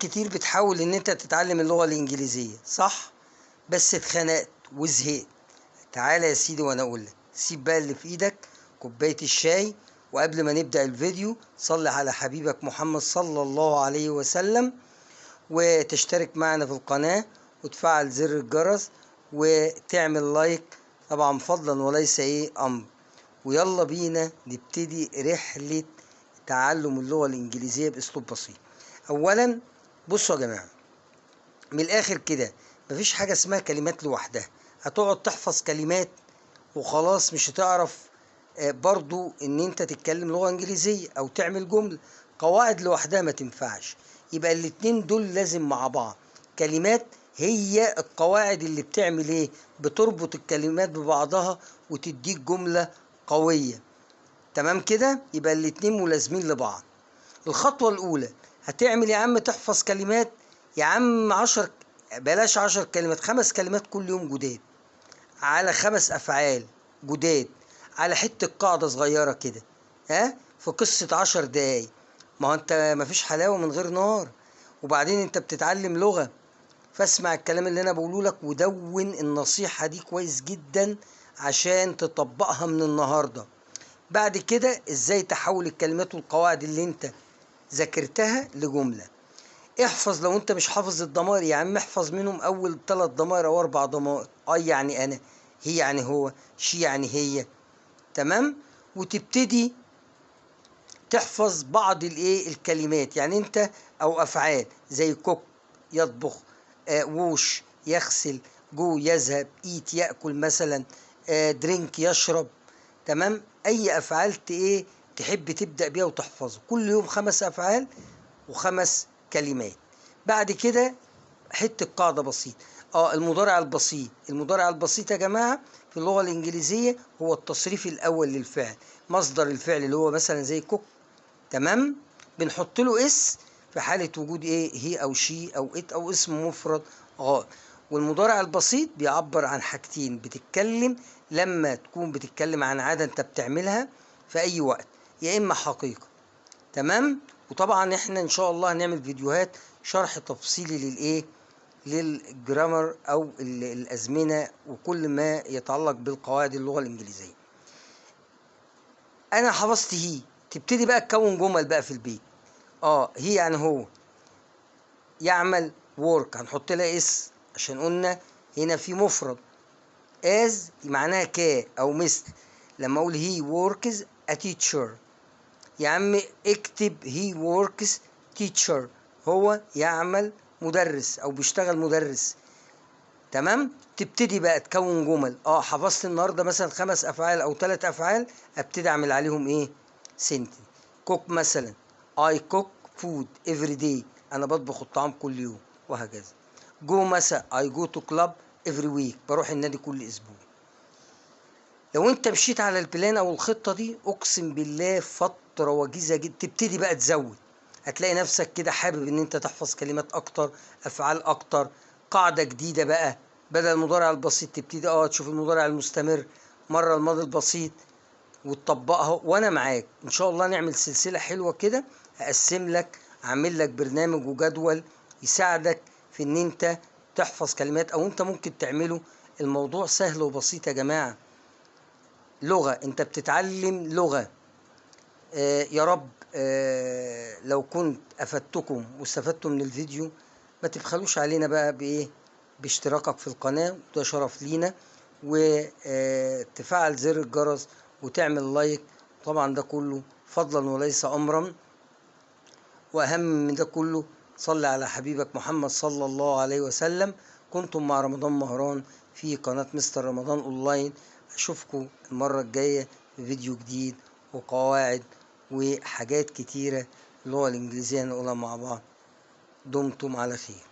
كتير بتحاول ان انت تتعلم اللغة الانجليزية، صح؟ بس اتخنقت وزهقت. تعالى يا سيدي وانا اقول لك، سيب بقى اللي في ايدك، كوباية الشاي، وقبل ما نبدأ الفيديو صلي على حبيبك محمد صلى الله عليه وسلم، وتشترك معنا في القناة وتفعل زر الجرس وتعمل لايك، طبعا فضلا وليس امر. ويلا بينا نبتدي رحلة تعلم اللغة الانجليزية باسلوب بسيط. اولا بصوا يا جماعة، من الاخر كده مفيش حاجة اسمها كلمات لوحدها. هتقعد تحفظ كلمات وخلاص مش هتعرف برضو ان انت تتكلم لغة انجليزية او تعمل جملة. قواعد لوحدها ما تنفعش، يبقى الاتنين دول لازم مع بعض. كلمات هي القواعد اللي بتعمل ايه، بتربط الكلمات ببعضها وتديك جملة قوية. تمام كده، يبقى الاتنين ملازمين لبعض. الخطوة الاولى هتعمل يا عم تحفظ كلمات، يا عم 10 كلمات، 5 كلمات كل يوم جداد، على 5 افعال جداد، على حتة قاعدة صغيرة كده، في قصة 10 دقايق. ما هو انت مفيش حلاوة من غير نار. وبعدين انت بتتعلم لغة، فاسمع الكلام اللي انا بقوله لك ودون النصيحة دي كويس جدا عشان تطبقها من النهاردة. بعد كده ازاي تحول الكلمات والقواعد اللي انت ذاكرتها لجملة. احفظ، لو انت مش حافظ الضمائر يا عم احفظ منهم اول 3 ضمائر او 4 ضمائر. اي يعني انا، هي يعني هو، شي يعني هي. تمام. وتبتدي تحفظ بعض الكلمات، يعني انت او افعال زي كوك يطبخ، ووش يغسل، جو يذهب، ايت ياكل مثلا، درينك يشرب. تمام. اي افعال تحب تبدا بيها وتحفظه كل يوم 5 افعال و5 كلمات. بعد كده حته قاعده بسيطه، المضارع البسيط. المضارع البسيط يا جماعه في اللغه الانجليزيه هو التصريف الاول للفعل. مصدر الفعل اللي هو مثلا زي كوك، تمام، بنحط له اس في حاله وجود هي او شي او ات او اسم مفرد غائب. والمضارع البسيط بيعبر عن حاجتين، بتتكلم لما تكون بتتكلم عن عاده انت بتعملها في اي وقت، يا اما حقيقه. تمام. وطبعا احنا ان شاء الله هنعمل فيديوهات شرح تفصيلي للجرامر او الازمنه وكل ما يتعلق بالقواعد اللغه الانجليزيه. انا حفظت هي، تبتدي بقى تكون جمل بقى في البيت. هي يعني هو، يعمل work هنحط لها اس عشان قلنا هنا في مفرد. as معناها او مثل، لما اقول he works a teacher يا عم اكتب he works teacher، هو يعمل مدرس او بيشتغل مدرس. تمام. تبتدي بقى تكون جمل. حفظت النهارده مثلا 5 افعال او 3 افعال، ابتدي اعمل عليهم سنتنس. كوك مثلا I cook food every day، انا بطبخ الطعام كل يوم، وهكذا. جو مثلا I go to club every week، بروح النادي كل اسبوع. لو انت مشيت على البلان او الخطة دي اقسم بالله فترة وجيزة جدا تبتدي بقى تزود، هتلاقي نفسك كده حابب ان انت تحفظ كلمات اكتر، افعال اكتر، قاعدة جديدة بقى. بدل المضارع البسيط تبتدي تشوف المضارع المستمر، مرة الماضي البسيط، وتطبقها. وانا معاك ان شاء الله نعمل سلسلة حلوة كده، هقسم لك، اعمل لك برنامج وجدول يساعدك في ان انت تحفظ كلمات، او انت ممكن تعمله. الموضوع سهل وبسيط يا جماعة. لغة، انت بتتعلم لغة. يا رب لو كنت افدتكم واستفدتم من الفيديو، ما تبخلوش علينا بقى باشتراكك في القناة، وده شرف لينا، وتفعل زر الجرس وتعمل لايك. طبعا ده كله فضلا وليس امرا. واهم من ده كله صلي على حبيبك محمد صلى الله عليه وسلم. كنتم مع رمضان مهران في قناة مستر رمضان اونلاين. اشوفكم المرة الجاية في فيديو جديد وقواعد وحاجات كتيرة اللغة الانجليزية نقولها مع بعض. دمتم على خير.